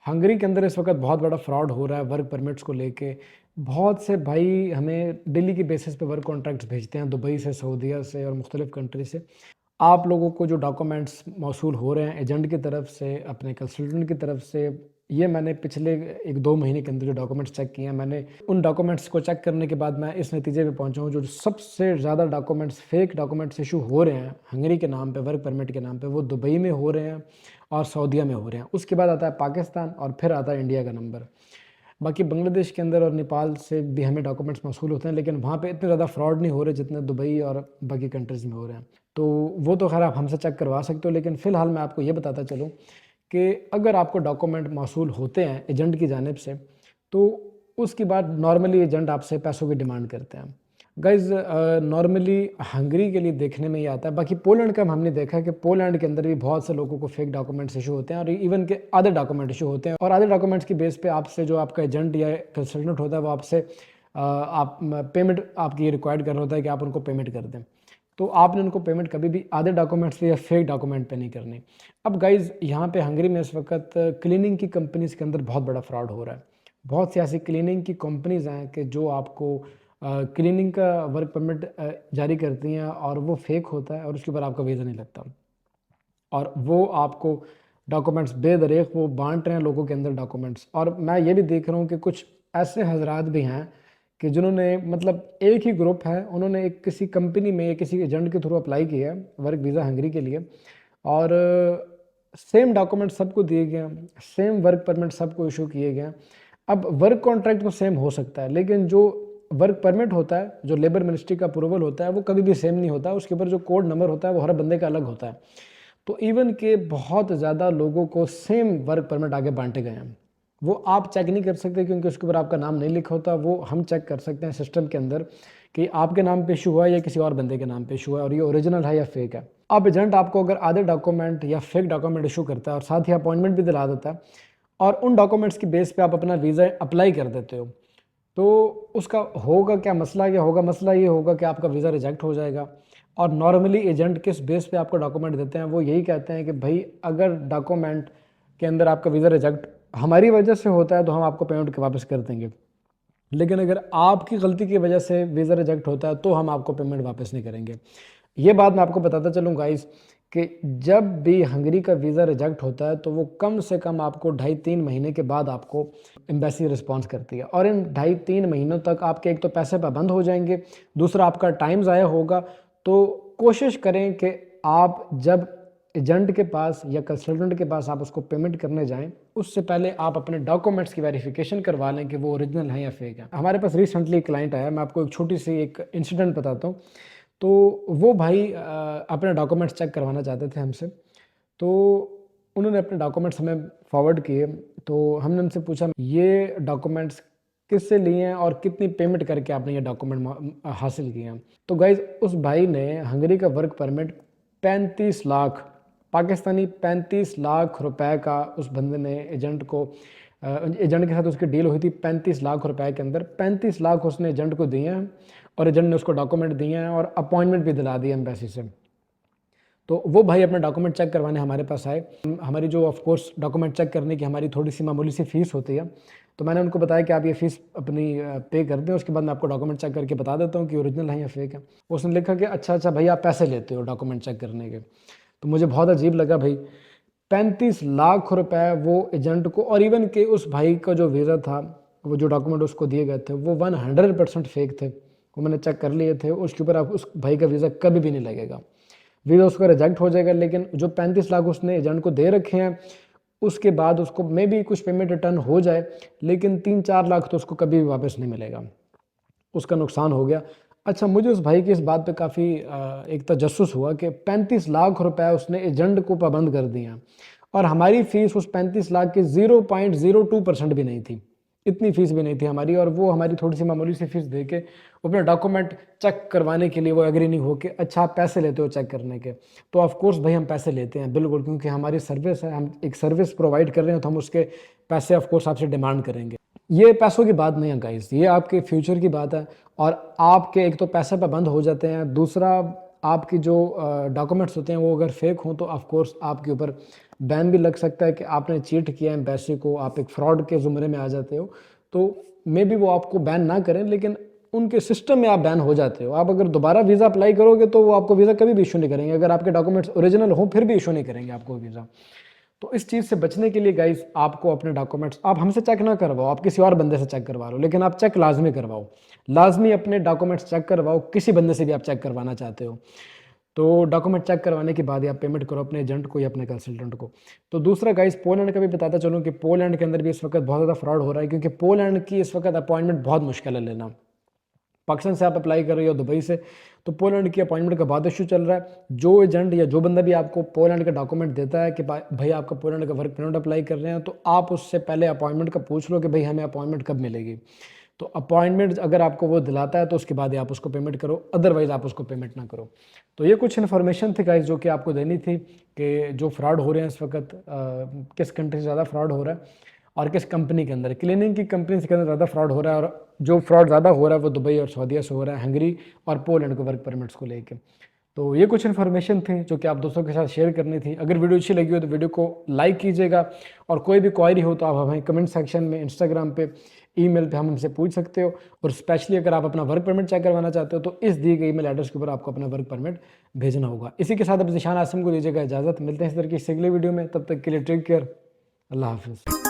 Hungary के अंदर इस वक्त बहुत बड़ा फ्रॉड हो रहा है वर्क परमिट्स को लेके। बहुत से भाई हमें डेली के बेसिस पे वर्क कॉन्ट्रैक्ट्स भेजते हैं दुबई से, सऊदीया से और मुख्तलिफ कंट्री से। आप लोगों को जो डॉक्यूमेंट्स मौसूल हो रहे हैं एजेंट की तरफ से, अपने कंसल्टेंट की तरफ से, ये मैंने पिछले 1-2 महीने के अंदर जो डॉक्यूमेंट्स चेक किए हैं, मैंने उन डॉक्यूमेंट्स को चेक करने के बाद मैं इस नतीजे पे पहुंचा हूँ, जो सबसे ज़्यादा डॉक्यूमेंट्स फेक डॉक्यूमेंट्स इशू हो रहे हैं हंगरी के नाम पे, वर्क परमिट के नाम पे, वो दुबई में हो रहे हैं और सऊदीया में हो रहे हैं। उसके बाद आता है पाकिस्तान और फिर आता है इंडिया का नंबर। बाकी बांग्लादेश के अंदर और नेपाल से भी हमें डॉक्यूमेंट्स मौसूल होते हैं, लेकिन वहाँ पे इतने ज़्यादा फ्रॉड नहीं हो रहे जितने दुबई और बाकी कंट्रीज़ में हो रहे हैं। तो वो तो खैर आप हमसे चेक करवा सकते हो, लेकिन फ़िलहाल मैं आपको ये बताता चलूँ कि अगर आपको डॉक्यूमेंट मौसूल होते हैं एजेंट की जानिब से, तो उसके बाद नॉर्मली एजेंट आपसे पैसों की डिमांड करते हैं। गाइज़ नॉर्मली हंगरी के लिए देखने में ये आता है। बाकी पोलैंड का हमने देखा है कि पोलैंड के अंदर भी बहुत से लोगों को फेक डॉक्यूमेंट्स इशू होते हैं और इवन के आधे डॉक्यूमेंट इशू होते हैं, और आधे डॉक्यूमेंट्स की बेस पे आपसे जो आपका एजेंट या कंसल्टेंट होता है वो आपसे आप पेमेंट आपकी रिक्वायर्ड कर रहा होता है कि आप उनको पेमेंट कर दें। तो आपने उनको पेमेंट कभी भी आधे डॉक्यूमेंट्स पे या फेक डॉक्यूमेंट पे नहीं करनी। अब गाइज़ यहाँ पे हंगरी में इस वक्त क्लीनिंग की कंपनीज़ के अंदर बहुत बड़ा फ्रॉड हो रहा है। बहुत सी ऐसी क्लीनिंग की कंपनीज़ हैं कि जो आपको क्लीनिंग का वर्क परमिट जारी करती हैं और वो फेक होता है और उसके ऊपर आपका वीज़ा नहीं लगता, और वो आपको डॉक्यूमेंट्स बेदरेक वो बांट रहे हैं लोगों के अंदर डॉक्यूमेंट्स। और मैं ये भी देख रहा हूँ कि कुछ ऐसे हजरात भी हैं कि जिन्होंने मतलब एक ही ग्रुप है, उन्होंने एक किसी कंपनी में या किसी एजेंट के थ्रू अप्लाई किया है वर्क वीज़ा हंगरी के लिए, और सेम डॉक्यूमेंट सबको दिए गए हैं, सेम वर्क परमिट सबको इशू किए गए हैं। अब वर्क कॉन्ट्रैक्ट तो सेम हो सकता है, लेकिन जो वर्क परमिट होता है, जो लेबर मिनिस्ट्री का अप्रूवल होता है, वो कभी भी सेम नहीं होता। उसके ऊपर जो कोड नंबर होता है वो हर बंदे का अलग होता है। तो इवन के बहुत ज़्यादा लोगों को सेम वर्क परमिट आगे बांटे गए हैं। वो आप चेक नहीं कर सकते क्योंकि उसके ऊपर आपका नाम नहीं लिखा होता। वो हम चेक कर सकते हैं सिस्टम के अंदर कि आपके नाम पे इशू हुआ है या किसी और बंदे के नाम पे इशू है और ये ओरिजिनल है या फेक है। अब एजेंट आपको अगर आधे डॉक्यूमेंट या फेक डॉक्यूमेंट इशू करता है और साथ ही अपॉइंटमेंट भी दिला देता है और उन डॉक्यूमेंट्स की बेस पे आप अपना वीज़ा अप्लाई कर देते हो, तो उसका होगा क्या मसला? क्या होगा मसला? ये होगा कि आपका वीज़ा रिजेक्ट हो जाएगा। और नॉर्मली एजेंट किस बेस पे आपको डॉक्यूमेंट देते हैं, वो यही कहते हैं कि भाई अगर डॉक्यूमेंट के अंदर आपका वीज़ा रिजेक्ट हमारी वजह से होता है तो हम आपको पेमेंट वापस कर देंगे, लेकिन अगर आपकी गलती की वजह से वीज़ा रिजेक्ट होता है तो हम आपको पेमेंट वापस नहीं करेंगे। ये बात मैं आपको बताता चलूँ गाइस कि जब भी हंगरी का वीज़ा रिजेक्ट होता है तो वो कम से कम आपको 2.5-3 महीने के बाद आपको एम्बेसी रिस्पॉन्स करती है, और इन 2.5-3 महीनों तक आपके एक तो पैसे पाबंद हो जाएंगे, दूसरा आपका टाइम ज़ाया होगा। तो कोशिश करें कि आप जब एजेंट के पास या कंसल्टेंट के पास आप उसको पेमेंट करने जाएं, उससे पहले आप अपने डॉक्यूमेंट्स की वेरिफिकेशन करवा लें कि वो ओरिजिनल है या फेक है। हमारे पास रिसेंटली एक क्लाइंट आया, मैं आपको एक छोटी सी एक इंसिडेंट बताता हूँ। तो वो भाई अपने डॉक्यूमेंट्स चेक करवाना चाहते थे हमसे, तो उन्होंने अपने डॉक्यूमेंट्स हमें फॉरवर्ड किए। तो हमने उनसे पूछा ये डॉक्यूमेंट्स किससे लिए हैं और कितनी पेमेंट करके आपने ये डॉक्यूमेंट हासिल किए हैं। तो गाइज उस भाई ने हंगरी का वर्क परमिट 35 लाख पाकिस्तानी 35 लाख रुपए का उस बंदे ने एजेंट को एजेंट के साथ उसकी डील हुई थी 35 लाख रुपए के अंदर। 35 लाख उसने एजेंट को दिए हैं और एजेंट ने उसको डॉक्यूमेंट दिए हैं और अपॉइंटमेंट भी दिला दी एम्बेसी से। तो वो भाई अपना डॉक्यूमेंट चेक करवाने हमारे पास आए। हमारी जो ऑफ कोर्स डॉक्यूमेंट चेक करने की हमारी थोड़ी सी मामूली सी फ़ीस होती है, तो मैंने उनको बताया कि आप ये फ़ीस अपनी पे कर दें, उसके बाद मैं आपको डॉक्यूमेंट चेक करके बता देता हूँ कि ओरिजिनल है या फेक है। उसने लिखा कि अच्छा अच्छा भैया आप पैसे लेते हो डॉक्यूमेंट चेक करने के। तो मुझे बहुत अजीब लगा भाई, 35 लाख रुपए वो एजेंट को, और इवन के उस भाई का जो वीज़ा था, वो जो डॉक्यूमेंट उसको दिए गए थे वो 100% फेक थे। वो मैंने चेक कर लिए थे, उसके ऊपर आप उस भाई का वीज़ा कभी भी नहीं लगेगा, वीज़ा उसका रिजेक्ट हो जाएगा। लेकिन जो 35 लाख उसने एजेंट को दे रखे हैं, उसके बाद उसको मे भी कुछ पेमेंट रिटर्न हो जाए, लेकिन 3-4 लाख तो उसको कभी भी वापस नहीं मिलेगा, उसका नुकसान हो गया। अच्छा, मुझे उस भाई की इस बात पे काफ़ी एक तजस्सुस हुआ कि 35 लाख रुपए उसने एजेंट को पाबंद कर दिए हैं और हमारी फ़ीस उस 35 लाख की 0.02% भी नहीं थी, इतनी फ़ीस भी नहीं थी हमारी, और वो हमारी थोड़ी सी मामूली सी फ़ीस दे के अपने डॉक्यूमेंट चेक करवाने के लिए वो एग्री नहीं हो के अच्छा आप पैसे लेते हो चेक करने के। तो ऑफ कोर्स भाई हम पैसे लेते हैं बिल्कुल, क्योंकि हमारी सर्विस है, हम एक सर्विस प्रोवाइड कर रहे हैं तो हम उसके पैसे ऑफ कोर्स आपसे डिमांड करेंगे। ये पैसों की बात नहीं है गाइस, ये आपके फ्यूचर की बात है। और आपके एक तो पैसे पाबंद हो जाते हैं, दूसरा आपकी जो डॉक्यूमेंट्स होते हैं वो अगर फेक हों तो ऑफ कोर्स आपके ऊपर बैन भी लग सकता है कि आपने चीट किया है एम्बेसी को, आप एक फ्रॉड के ज़ुमरे में आ जाते हो। तो मे बी वो आपको बैन ना करें, लेकिन उनके सिस्टम में आप बैन हो जाते हो। आप अगर दोबारा वीज़ा अप्लाई करोगे तो वो आपको वीज़ा कभी भी इशू नहीं करेंगे, अगर आपके डॉक्यूमेंट्स ओरिजिनल हो फिर भी इशू नहीं करेंगे आपको वीज़ा। तो इस चीज़ से बचने के लिए गाइस आपको अपने डॉक्यूमेंट्स आप हमसे चेक ना करवाओ, आप किसी और बंदे से चेक करवा लो, लेकिन आप चेक लाजमी करवाओ। लाजमी अपने डॉक्यूमेंट्स चेक करवाओ, किसी बंदे से भी आप चेक करवाना चाहते हो तो डॉक्यूमेंट चेक करवाने के बाद ही आप पेमेंट करो अपने एजेंट को या अपने कंसल्टेंट को। तो दूसरा गाइस पोलैंड का भी बताता चलूँ कि पोलैंड के अंदर भी इस वक्त बहुत ज़्यादा फ्रॉड हो रहा है, क्योंकि पोलैंड की इस वक्त अपॉइंटमेंट बहुत मुश्किल है लेना। पाकिस्तान से आप अप्लाई कर रहे हो, दुबई से, तो पोलैंड की अपॉइंटमेंट का बहुत इशू चल रहा है। जो एजेंट या जो बंदा भी आपको पोलैंड का डॉक्यूमेंट देता है कि भाई आपका पोलैंड का वर्क परमिट अप्लाई कर रहे हैं, तो आप उससे पहले अपॉइंटमेंट का पूछ लो कि भाई हमें अपॉइंटमेंट कब मिलेगी। तो अपॉइंटमेंट अगर आपको वो दिलाता है तो उसके बाद ही आप उसको पेमेंट करो, अदरवाइज आप उसको पेमेंट ना करो। तो ये कुछ इन्फॉर्मेशन थी गाइस जो कि आपको देनी थी कि जो फ्रॉड हो रहे हैं इस वक्त, किस कंट्री से ज़्यादा फ्रॉड हो रहा है और किस कंपनी के अंदर। क्लीनिंग की कंपनी के अंदर ज़्यादा फ्रॉड हो रहा है, और जो फ्रॉड ज़्यादा हो रहा है वो दुबई और सऊदीया से हो रहा है, हंगरी और पोलैंड को वर्क परमिट्स को लेके। तो ये कुछ इन्फॉर्मेशन थी जो कि आप दोस्तों के साथ शेयर करनी थी। अगर वीडियो अच्छी लगी हो तो वीडियो को लाइक कीजिएगा, और कोई भी क्वायरी हो तो आप हमें कमेंट सेक्शन में, इंस्टाग्राम पे, ईमेल पे हम हमसे पूछ सकते हो। और स्पेशली अगर आप अपना वर्क परमिट चेक करवाना चाहते हो तो इस दिए गए ईमेल एड्रेस के ऊपर आपको अपना वर्क परमिट भेजना होगा। इसी के साथ अब ज़ीशान आसिम को दीजिएगा इजाज़त। मिलते हैं इस तरह की अगले वीडियो में, तब तक के लिए टेक केयर, अल्लाह हाफिज़।